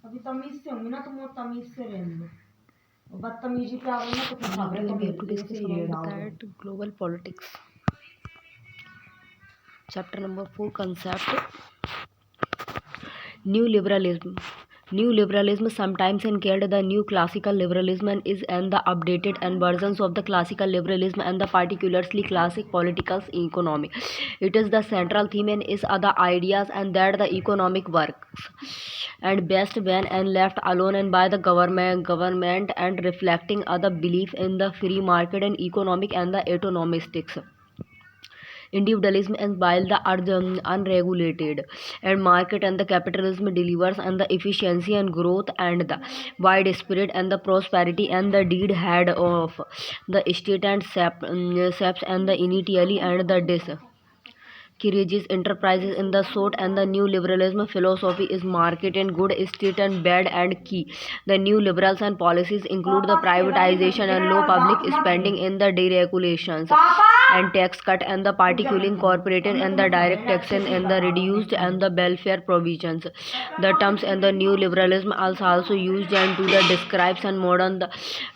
अभी तमीज से होंगी ना तुम, वो तमीज से रहने दो, बदतमीजी पे आओगे ना तो फिर भाग तो बिल्कुल से ही रेड आओगे। Global politics, chapter number 4, concept new liberalism. New liberalism, sometimes called the new classical liberalism, and is and the updated and versions of the classical liberalism and the particularly classic political economy. It is the central theme and is other ideas and that the economic works and best when and left alone and by the government and reflecting other belief in the free market and economic and the autonomistics individualism and while the unregulated and market and the capitalism delivers and the efficiency and growth and the widespread and the prosperity and the deed head of the state and SEPs and the initially and the Kirigis enterprises in the short and the new liberalism philosophy is market and good state and bad and key. The new liberals and policies include the privatization and low public spending in the deregulations and tax cut and the particularly incorporated and the direct taxation and the reduced and the welfare provisions. The terms and the new liberalism are also used and to the describes and modern the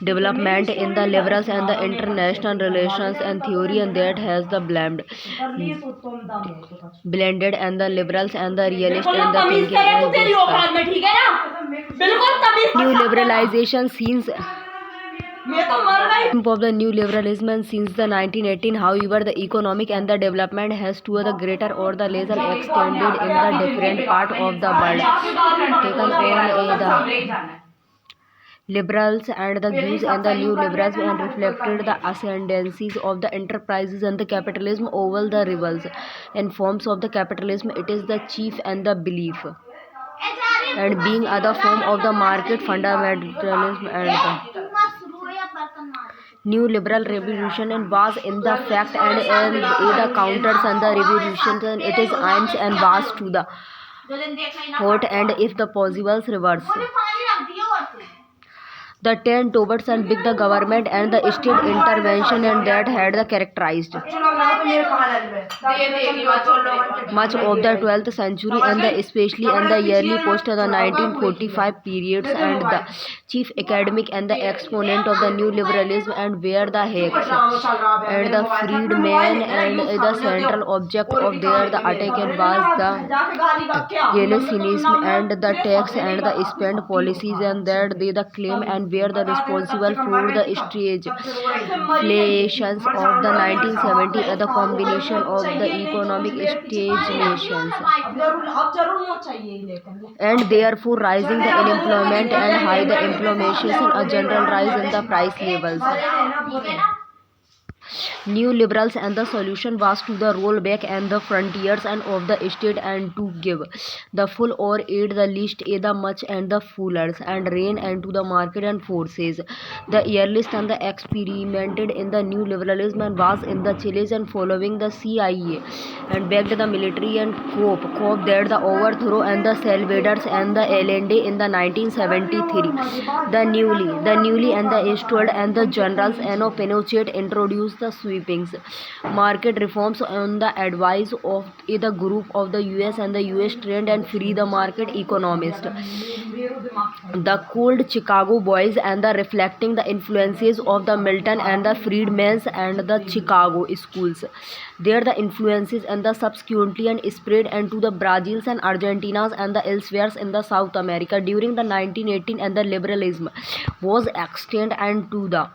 development in the liberals and the international relations and theory and that has the blended and the liberals and the realist and the thinking as new liberalization scenes of the new liberalism and since the 1918. However, the economic and the development has to the greater or the lesser extended in the different part of the world taken on the liberals and the views and the new liberals and reflected the ascendancies of the enterprises and the capitalism over the rivals and forms of the capitalism. It is the chief and the belief and being other form of the market fundamentalism and the new liberal revolution and was in the fact and the counters and the revolution and it is aims and was to the thought and if the possible reverse the trend towards and big the government and the state intervention and that had the characterized much of the 12th century and the especially and the yearly post the 1945 periods and the chief academic and the exponent of the new liberalism and where the Hicks and the freedmen and the central object of their the attack and was the Keynesianism and the tax and the spend policies and that they the claim and were the responsible for the stagflations of the 1970 and the combination of the economic stagnations and therefore rising the unemployment and high the inflation, a general rise in the price levels. New liberals and the solution was to the roll back and the frontiers and of the state and to give the full or aid the least aid the much and the fullers and rein and to the market and forces. The earliest and the experimented in the new liberalism and was in the Chiles and following the CIA and backed the military and cope that the overthrow and the Salvadors and the Allende in the 1973. The newly and the installed and the generals and Pinochet introduced the sweepings market reforms on the advice of the group of the US and the US trained and free the market economist. The cold Chicago boys and the reflecting the influences of the Milton and the Friedmans and the Chicago schools. There the influences and the subsequently and spread into the Brazils and Argentinas and the elsewhere in the South America during the 1918 and the liberalism was extended and to the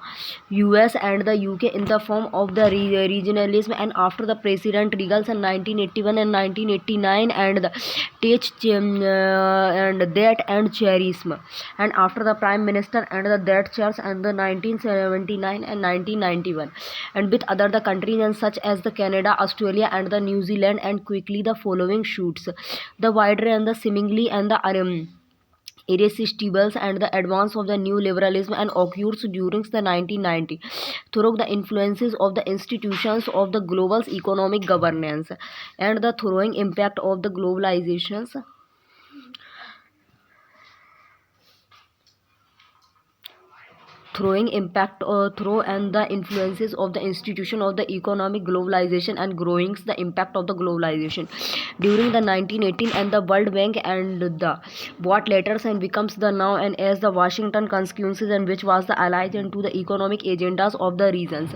US and the UK in the form of the regionalism and after the President Reagan's in 1981 and 1989 and the and that and charisma and after the Prime Minister and the that chairs and the 1979 and 1991 and with other the countries and such as the Canada, Australia and the New Zealand and quickly the following shoots the wider and the seemingly and the irresistibles and the advance of the new liberalism and occurs during the 1990 through the influences of the institutions of the global economic governance and the throwing impact of the globalizations. throwing impact through and the influences of the institution of the economic globalization and growing the impact of the globalization during the 1918 and the World Bank and the what later and becomes the now and as the Washington Consensus and which was the allied into the economic agendas of the regions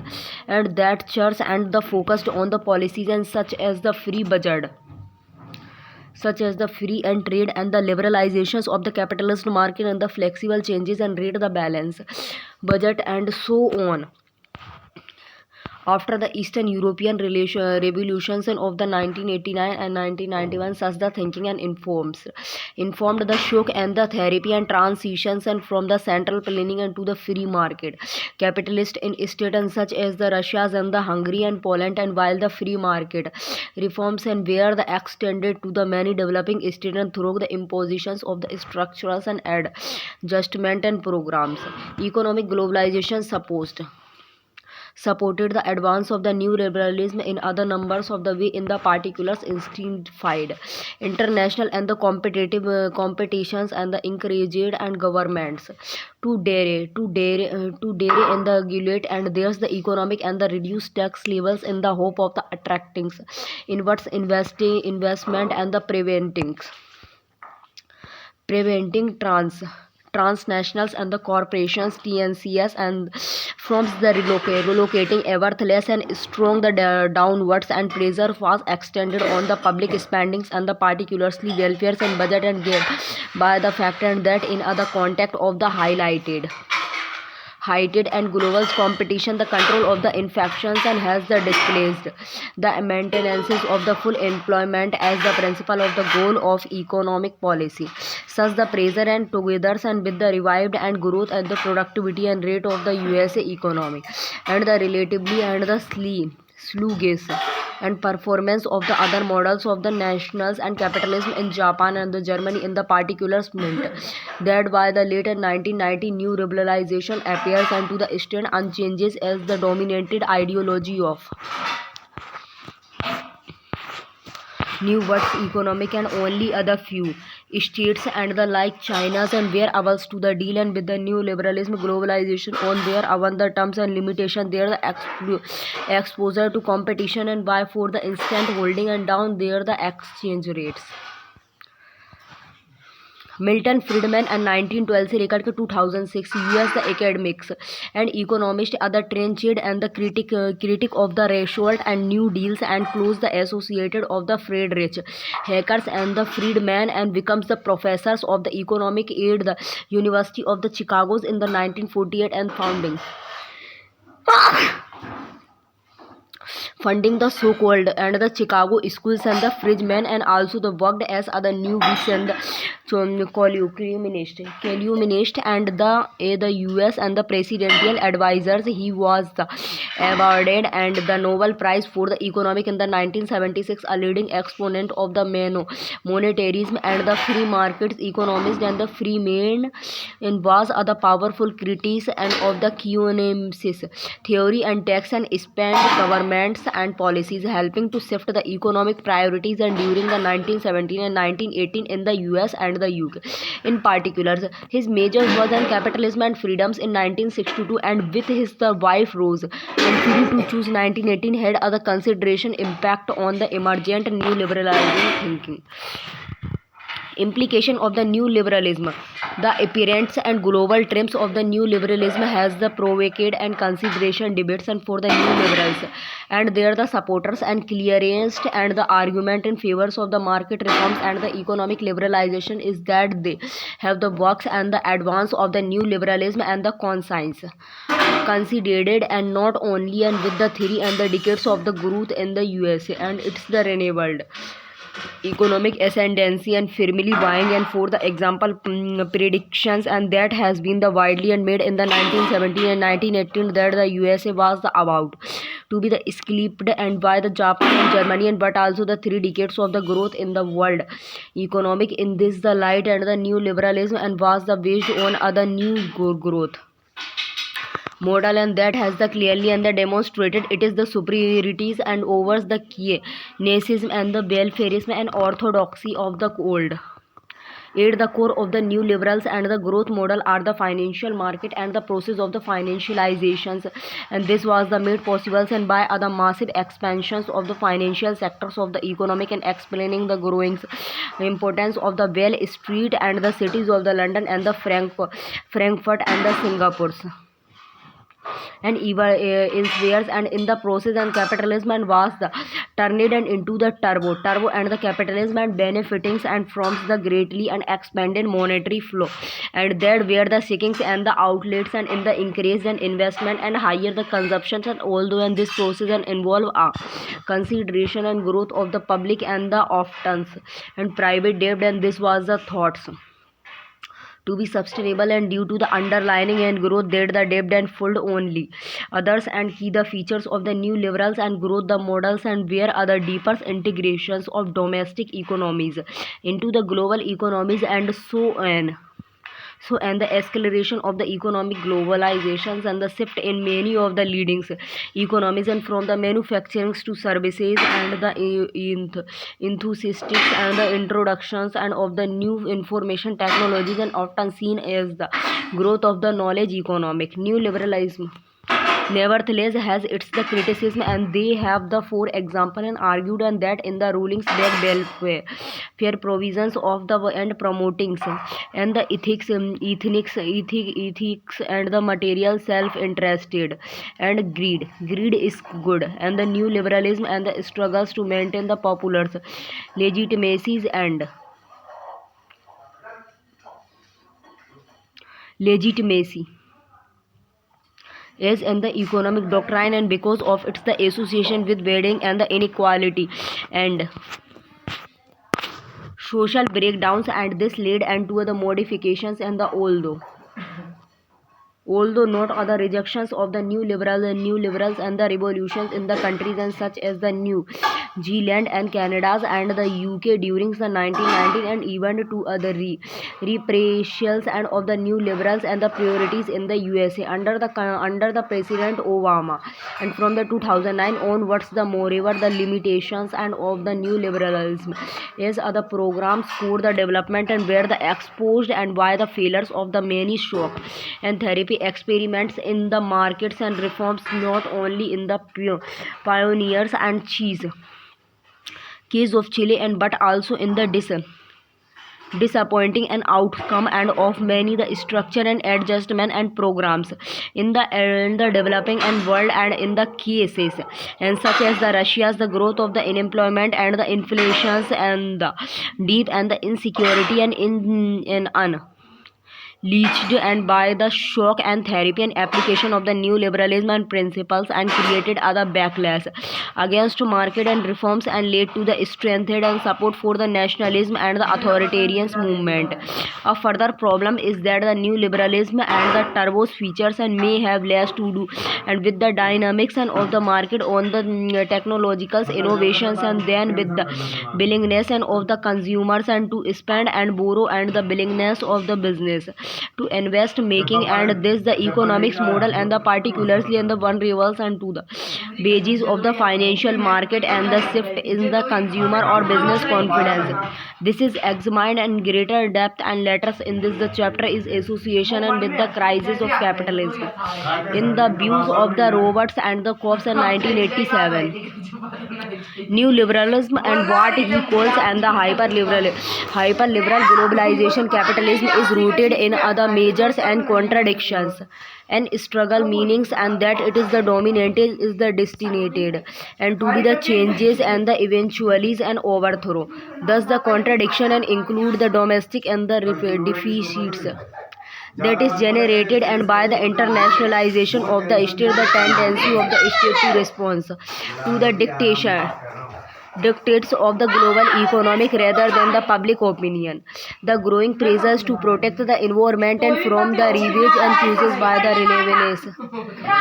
and that church and the focused on the policies and such as the free budget, such as the free and trade and the liberalizations of the capitalist market and the flexible changes and rate the balance budget and so on. After the Eastern European revolutions of the 1989 and 1991, such the thinking and informed the shock and the therapy and transitions and from the central planning and to the free market capitalist in states such as the Russias and the Hungary and Poland, and while the free market reforms and were the extended to the many developing states and through the impositions of the structures and adjustment and programs. Economic globalization supported the advance of the new liberalism in other numbers of the way in the particulars intensified international and the competitive competitions and the encouraged and governments to dare in the regulate and there's the economic and the reduced tax levels in the hope of the attracting inwards investment and the preventing transnationals and the corporations TNCS and from the relocating a worthless and strong the downwards and pressure was extended on the public spendings and the particularly welfares and budget and gain by the fact and that in other context of the heightened and global competition, the control of the infections and has the displaced the maintenance of the full employment as the principle of the goal of economic policy. Such the pressure and together and with the revived and growth and the productivity and rate of the USA economy and the relatively and the sluggish and performance of the other models of the nationals and capitalism in Japan and the Germany in the particular meant that by the later 1990 new liberalization appears and to the extent unchanges as the dominated ideology of new world's economic and only other few states and the like China's and were able to the deal and with the new liberalism globalization on their own the terms and limitation there the exposure to competition and by for the instant holding and down there the exchange rates. Milton Friedman and 1912 से लेकर के 2006 US the academics and economist are the trenched and the critic of the result and new deals and close the associated of the Friedrich Hackers and the Friedman and becomes the professors of the economic aid the University of the Chicago's in the 1948 and funding the so-called and the Chicago schools and the Friedman and also the worked as other new weeks and the columnist and the US and the presidential advisors. He was the awarded and the Nobel Prize for the economic in the 1976, a leading exponent of the monetarism and the free markets economist and the Freeman and was the powerful critic and of the Keynesian theory and tax and spend governments and policies helping to shift the economic priorities and during the 1917 and 1918 in the US and the UK. In particular, his majors was on capitalism and freedoms in 1962 and with his the wife Rose and free to choose 1918 had other consideration impact on the emergent new liberalizing thinking. Implication of the new liberalism. The appearance and global trends of the new liberalism has the provoked and consideration debates and for the new liberals and they are the supporters and clearest and the argument in favors of the market reforms and the economic liberalization is that they have the works and the advance of the new liberalism and the conscience considered and not only and with the theory and the decades of the growth in the USA and it's the renewed economic ascendancy and firmly buying and for the example predictions and that has been the widely and made in the 1917 and 1918 that the USA was the about to be the eclipsed and by the Japan and Germany and but also the 3 decades of the growth in the world economic in this the light and the new liberalism and was the based on other new growth model and that has the clearly and the demonstrated it is the superiorities and over the Keynesianism and the welfarism and orthodoxy of the old At the core of the new liberals and the growth model are the financial market and the process of the financializations, and this was the made possible and by the massive expansions of the financial sectors of the economic and explaining the growing importance of the Wall Street and the cities of the London and the Frankfurt and the Singapore and even elsewhere, and in the process and capitalism and was the turned and into the turbo and the capitalism and benefiting and from the greatly and expanded monetary flow, and that were the seekings and the outlets and in the increased and investment and higher the consumptions, and although in this process and involve a consideration and growth of the public and the often and private debt, and this was the thoughts to be sustainable, and due to the underlining and growth that the debt and fold only others and key the features of the new liberals and growth the models, and where other deeper integrations of domestic economies into the global economies, and and the acceleration of the economic globalizations and the shift in many of the leading economies and from the manufacturing to services and the enthusiastics and the introductions and of the new information technologies, and often seen as the growth of the knowledge economic. New liberalism nevertheless has its the criticism, and they have the for example and argued and that in the rulings that welfare fair provisions of the and promoting and the ethics and the material self-interested and greed is good, and the new liberalism and the struggles to maintain the popular legitimacies and legitimacy is in the economic doctrine, and because of its the association with wedding and the inequality and social breakdowns, and this led into the modifications and the although not other rejections of the new liberals and the revolutions in the countries and such as the New Zealand and Canada and the UK during the 1990s, and even to other repressions and of the new liberals and the priorities in the USA under the President Obama, and from the 2009 onwards the moreover the limitations and of the new liberalism is other programs for the development and were the exposed and by the failures of the many shock and therapy experiments in the markets and reforms not only in the pioneers and cheese case of Chile and but also in the disappointing and outcome and of many the structure and adjustment and programs in the developing and world, and in the cases and such as the Russia's the growth of the unemployment and the inflations and the deep and the insecurity and in leached and by the shock and therapy and application of the new liberalism and principles, and created other backlash against market and reforms and led to the strengthened and support for the nationalism and the authoritarian movement. A further problem is that the new liberalism and the turbos features and may have less to do and with the dynamics and of the market on the technological innovations, and then with the willingness and of the consumers and to spend and borrow and the willingness of the business to invest making, and this the economics model and the particularly and the one revolves and to the wages of the financial market and the shift in the consumer or business confidence. This is examined in greater depth and letters in this the chapter is association and with the crisis of capitalism in the views of the Roberts and the Cobbs in 1987. New liberalism and what he calls and the hyperliberal globalization capitalism is rooted in other measures and contradictions and struggle meanings, and that it is the dominated is the destinated and to be the changes and the eventualities and overthrow. Thus the contradiction and include the domestic and the deficits that is generated and by the internationalization of the state, the tendency of the state to respond to the dictates of the global economic rather than the public opinion. The growing pressures to protect the environment and from the ravage and uses by the relentless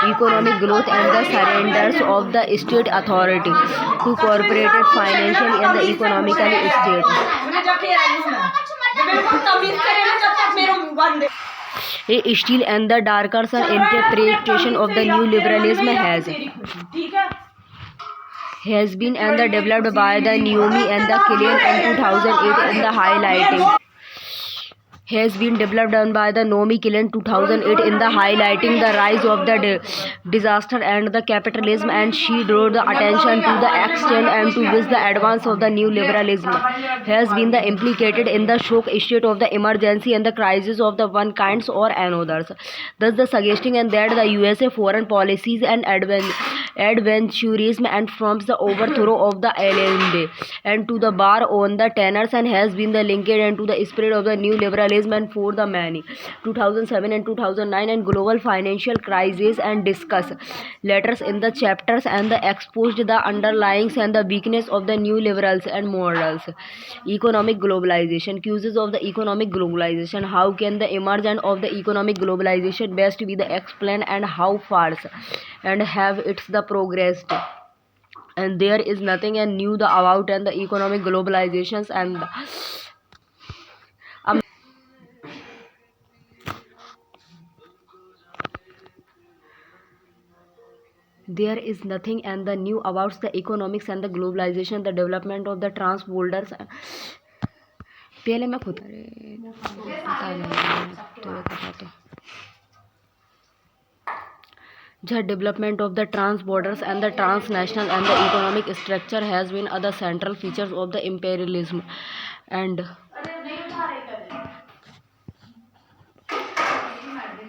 economic growth and the surrenders of the state authority to corporate financially and the economically state. A still and the darker interpretation of the new liberalism has been and developed by the Naomi and the Killian in 2008 in the highlighting has been developed done by the Nomi Killen 2008 in the highlighting the rise of the disaster and the capitalism, and she drew the attention to the extent and to which the advance of the new liberalism has been the implicated in the shock state of the emergency and the crisis of the one kinds or another's, thus the suggesting and that the USA foreign policies and adventurism and from the overthrow of the Allende and to the bar on the tenors and has been the linked and to the spirit of the new liberalism and for the many 2007 and 2009 and global financial crisis and discuss letters in the chapters and the exposed the underlyings and the weakness of the new liberals and models. Economic globalization, causes of the economic globalization, how can the emergence of the economic globalization best be the explained and how far and have it's the progressed, and there is nothing and new the about and the economic globalizations and the, there is nothing and the new about the economics and the globalization, the development of the transborders. पहले मैं खुद अरे पता नहीं तो बताते the development of the transborders and the transnational and the economic structure has been other central features of the imperialism and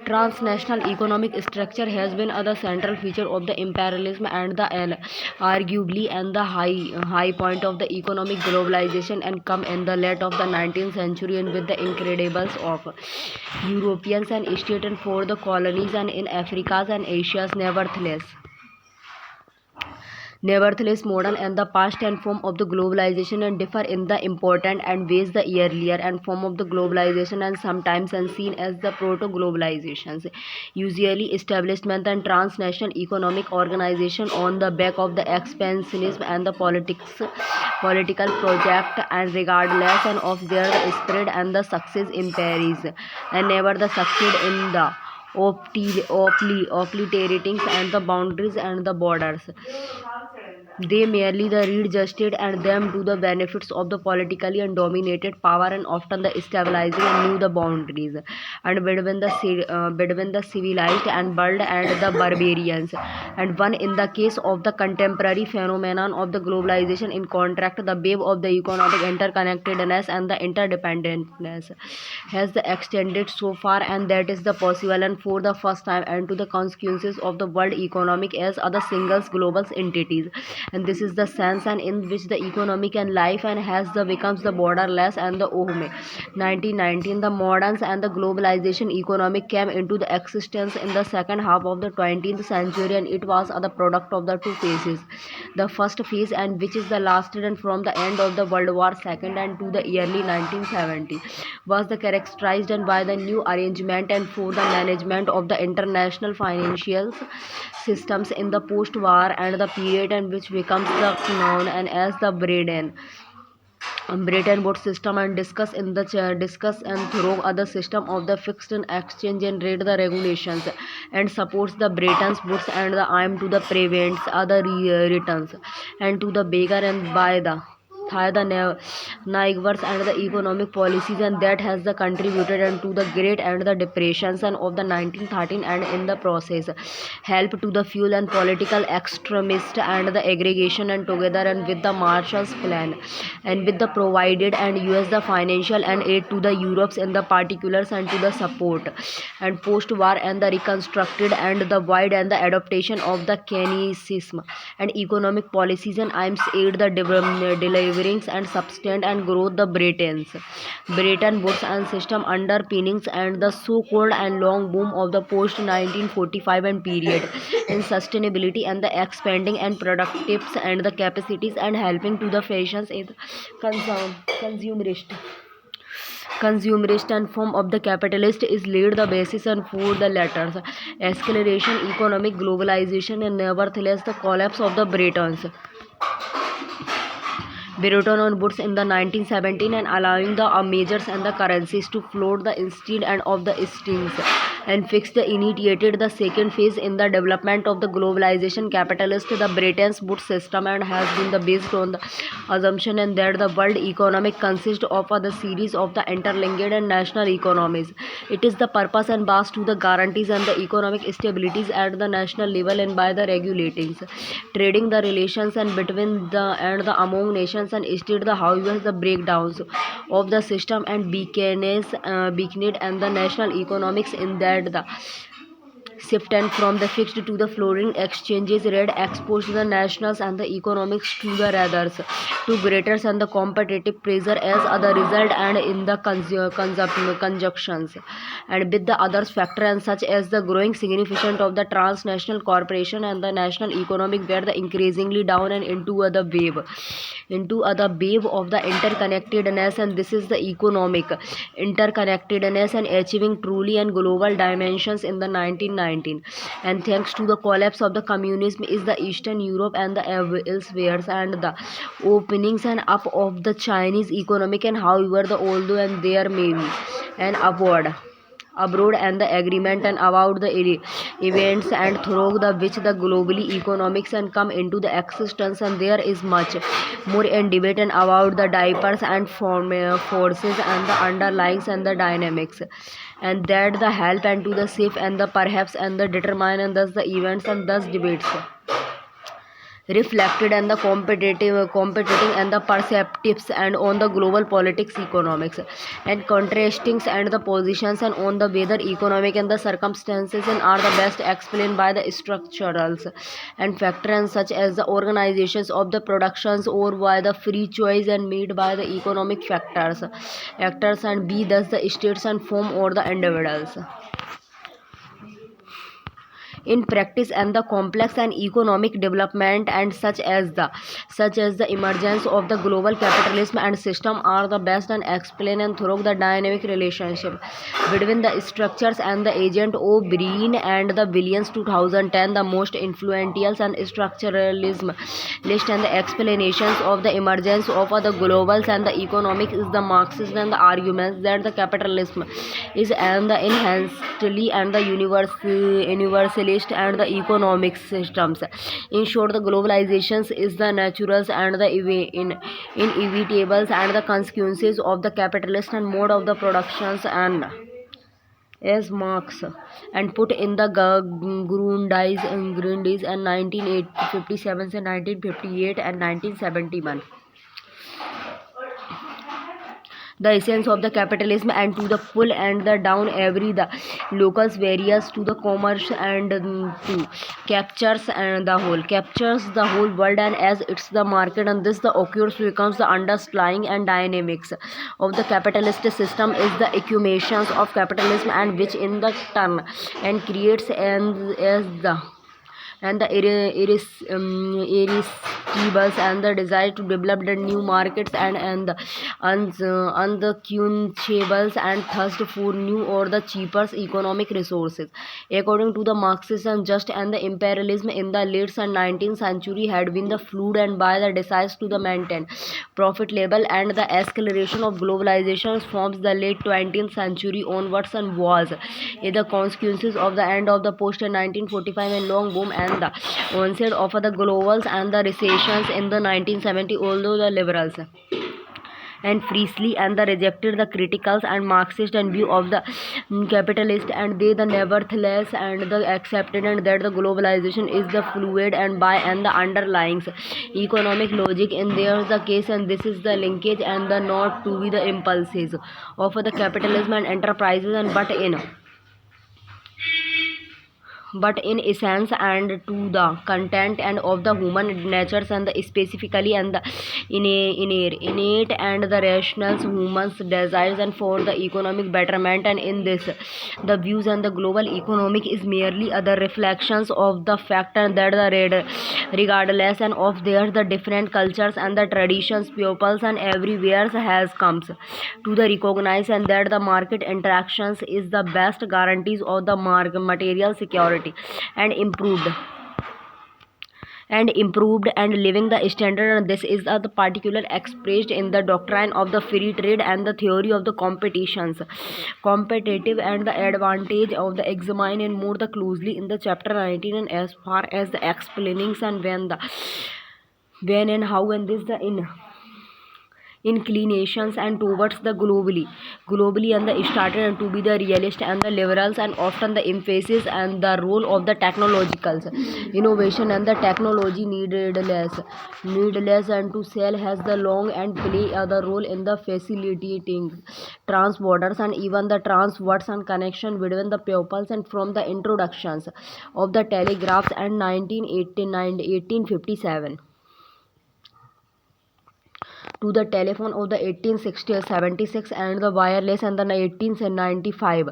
transnational economic structure has been other central feature of the imperialism and the arguably and the high point of the economic globalization and come in the late of the 19th century and with the incredibles of Europeans and states for the colonies and in Africa's and Asia's. Nevertheless, modern and the past and form of the globalization and differ in the important and ways the earlier and form of the globalization and sometimes and seen as the proto-globalizations, usually establishment and transnational economic organization on the back of the expansionism and the political project, and regardless and of their spread and the success in Paris and never the succeed in the obliterating and the boundaries and the borders. They merely the readjusted and them to the benefits of the politically and dominated power and often the stabilizing and new the boundaries and between the civilized and world and the barbarians, and one in the case of the contemporary phenomenon of the globalization in contract the wave of the economic interconnectedness and the interdependentness has the extended so far and that is the possible and for the first time and to the consequences of the world economic as other singles global entities, and this is the sense and in which the economic and life and has the becomes the borderless and the 1919 the moderns and the globalization economic came into the existence in the second half of the 20th century, and it was the product of the two phases. The first phase and which is the lasted and from the end of the World War II and to the early 1970 was the characterized and by the new arrangement and for the management of the international financial systems in the post-war and the period and which becomes the known and as the Bretton Woods system and discuss and through other system of the fixed and exchange and rate the regulations and supports the Bretton Woods and the aim to the prevents other returns and to the beggar and by the Nigers and the economic policies and that has the contributed and to the Great and the Depressions and of the 1913 and in the process help to the fuel and political extremist and the aggregation and together and with the Marshall's Plan and with the provided and US the financial and aid to the Europes in the particulars and to the support and post-war and the reconstructed and the wide and the adaptation of the Keynesianism and economic policies and aims aid the deliverings and substance and growth the Bretton Woods and system underpinnings and the so-called and long boom of the post 1945 and period in sustainability and the expanding and productives and the capacities and helping to the fashions in consumerist and form of the capitalist is laid the basis and for the latter acceleration economic globalization and nevertheless the collapse of the Bretton Woods in the 1917 and allowing the measures and the currencies to float the instead and of the strings and fixed initiated the second phase in the development of the globalization capitalist the Britain's boot system and has been the based on the assumption and that the world economic consists of the series of the interlinked and national economies. It is the purpose and base to the guarantees and the economic stabilities at the national level and by the regulatings trading the relations and between the and the among nations and state the however the breakdowns of the system and beacons and the national economics in that the shift and from the fixed to the floating exchanges rate exposed the nationals and the economics to the others to greater and the competitive pressure as other result and in the conjunctions and with the others factor and such as the growing significance of the transnational corporation and the national economic were the increasingly down and into other wave of the interconnectedness and this is the economic interconnectedness and achieving truly and global dimensions in the 1919 and thanks to the collapse of the communism is the Eastern Europe and the elsewhere and the openings and up of the Chinese economic and however the although and there may be an abroad and the agreement and about the events and through the which the globally economics and come into the existence and there is much more in debate and about the diapers and forces and the underlyings and the dynamics and that the help and to the safe and the perhaps and the determine and thus the events and thus debates reflected and the competing and the perceptives and on the global politics economics and contrastings and the positions and on the whether economic and the circumstances and are the best explained by the structurals and factors such as the organizations of the productions or by the free choice and made by the economic factors and be thus the states and form or the individuals in practice and the complex and economic development and such as the emergence of the global capitalism and system are the best and explained and through the dynamic relationship between the structures and the agent O'Brien and the Williams 2010 the most influential and structuralism list and the explanations of the emergence of the globals and the economic is the Marxist and the arguments that the capitalism is and the inherently and the universalist and the economic systems. In short, the globalizations is the natural and the inevitable and the consequences of the capitalist and mode of the productions and as Marx and put in the Grundis and 1957 and 1958 and 1971. The essence of the capitalism and to the pull and the down every the locals various to the commerce and to captures the whole world and as it's the market and this the occurs becomes the underlying and dynamics of the capitalist system is the accumulations of capitalism and which in the turn and creates and as the and the irresistibles and the desire to develop the new markets and the unquenchables and thirst for new or the cheaper economic resources. According to the Marxism, just and the imperialism in the late 19th century had been the fluid and by the desires to the maintain profit level and the acceleration of globalization from the late 20th century onwards and was the consequences of the end of the post 1945 and long boom and the onset of the globals and the recessions in the 1970s, although the liberals and freely and the rejected the criticals and Marxist and view of the capitalist and they the nevertheless and the accepted and that the globalization is the fluid and by and the underlying economic logic in there the case and this is the linkage and the not to be the impulses of the capitalism and enterprises and but in essence and to the content and of the human natures and the specifically and the innate and the rational humans desires and for the economic betterment and in this the views and the global economic is merely other reflections of the fact and that the regardless and of their the different cultures and the traditions peoples and everywhere has comes to the recognize and that the market interactions is the best guarantees of the material security and and improved and living the standard, and this is the particular expressed in the doctrine of the free trade and the theory of the competitions competitive and the advantage of the examine and more the closely in the chapter 19, and as far as the explainings and when and how and this the inclinations and towards the globally and the started to be the realist and the liberals, and often the emphasis and the role of the technological innovation and the technology needless and to sell has the long and play other role in the facilitating transborders and even the transverse and connection between the pupils, and from the introductions of the telegraphs and 1989 1857 to the telephone of the 1876 and the wireless and the 1895,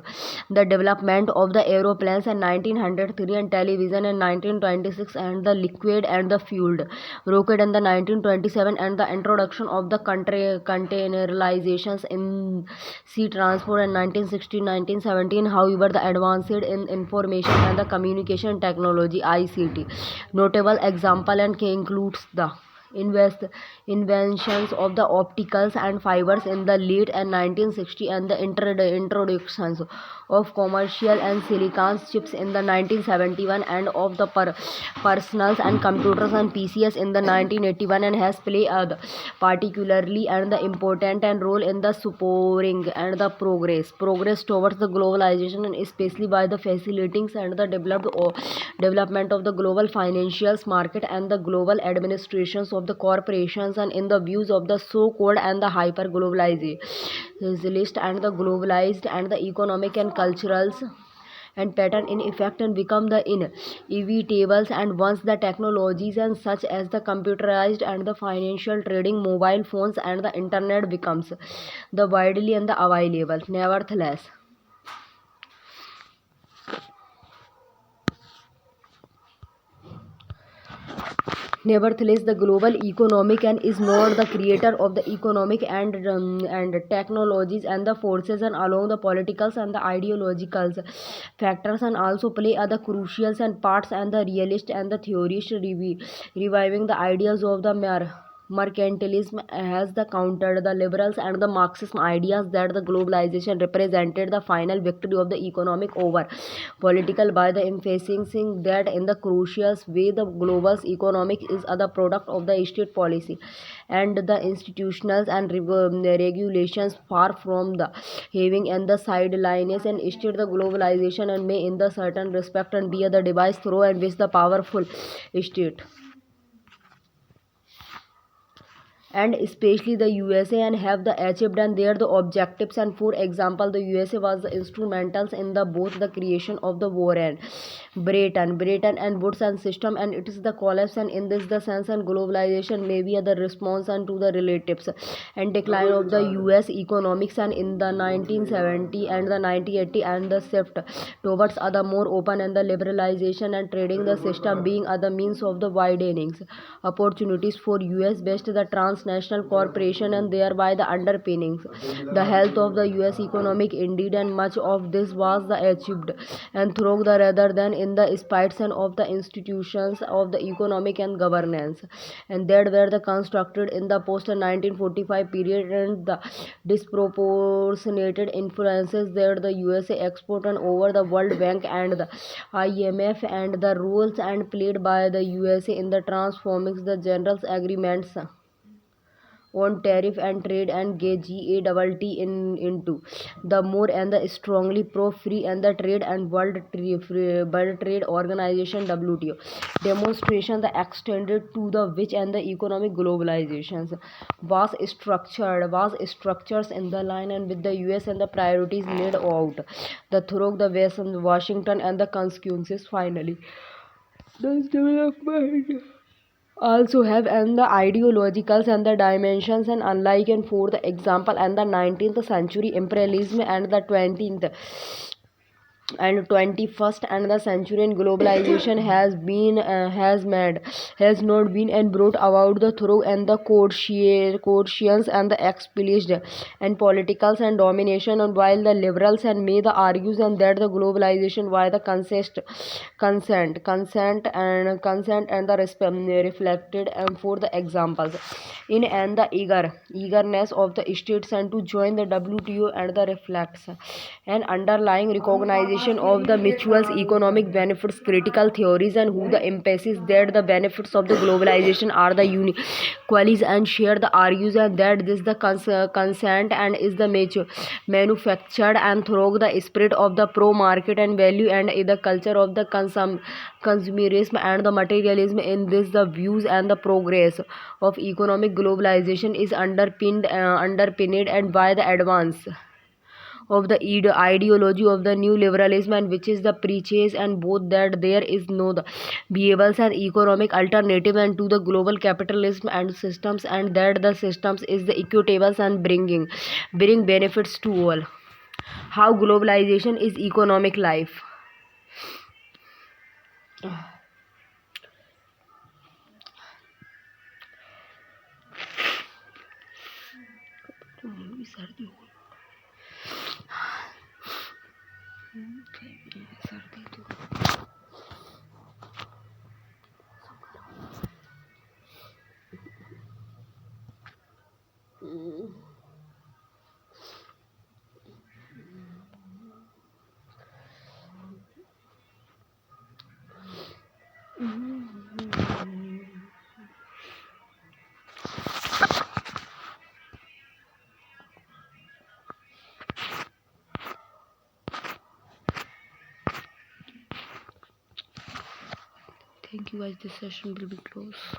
the development of the aeroplanes in 1903 and television in 1926 and the liquid and the fueled rocket in the 1927 and the introduction of the containerizations in sea transport in 1916-1917. However, the advanced in information and the communication technology ICT notable example and includes the inventions of the opticals and fibers in the late and 1960 and the introductions of commercial and silicon chips in the 1971 and of the personals and computers and PCs in the 1981, and has played a particularly and the important and role in the supporting and the progress towards the globalization, and especially by the facilitating and the development of the global financials market and the global administrations of the corporations, and in the views of the so-called and the hyper globalized and the globalized and the economic and culturals and pattern in effect and become the inevitables, and once the technologies and such as the computerized and the financial trading mobile phones and the internet becomes the widely and the available. Nevertheless, the global economic and is not the creator of the economic and technologies and the forces, and along the politicals and the ideological factors, and also play other crucial and parts and the realist and the theorist reviving the ideas of the mercantilism has the countered the liberals and the Marxism ideas that the globalization represented the final victory of the economic over political by the emphasizing that in the crucial way the global economic is the product of the state policy and the institutions and regulations far from the having and the sidelines, and instead the globalization and may in the certain respect and be the device through and which the powerful state and especially the USA and have the achieved and their the objectives, and for example the USA was the instrumentals in the both the creation of the war and Britain and Woods and system, and it is the collapse and in this the sense and globalization may be the response and to the relatives and decline of the US economics, and in the 1970 and the 1980 and the shift towards other more open and the liberalization and trading the system being other means of the widening opportunities for US based the transnational corporation, and thereby the underpinnings the health of the US economic indeed, and much of this was the achieved and through the rather than in the spites and of the institutions of the economic and governance, and that were the constructed in the post 1945 period, and the disproportionate influences that the USA export and over the World Bank and the IMF, and the roles and played by the USA in the transforming the general agreements on tariff and trade and GATT into the more and the strongly pro-free and the trade and World Trade Organization WTO demonstration the extended to the which and the economic globalizations was structures in the line and with the US and the priorities laid out the through the West and Washington and the consequences finally this development also have and the ideologicals and the dimensions, and unlike and for the example and the 19th century imperialism and the 20th and 21st and the century and globalization has not been and brought about the through and the coercions and the explicit and politicals and domination, and while the liberals and may the argues and that the globalization why the consent and the reflected and for the examples in and the eagerness of the states and to join the WTO and the reflects an underlying recognition of the mutual economic benefits, critical theories, and who the emphasis that the benefits of the globalization are the inequalities and share the argues and that this the consent and is the manufactured and through the spirit of the pro market and value and in the culture of the consumerism and the materialism. In this the views and the progress of economic globalization is underpinned and by the advance of the ideology of the new liberalism, and which is the preaches and both that there is no the viable and economic alternative and to the global capitalism and systems, and that the systems is the equitable and bring benefits to all. How globalization is economic life. Thank you guys, this session will be closed.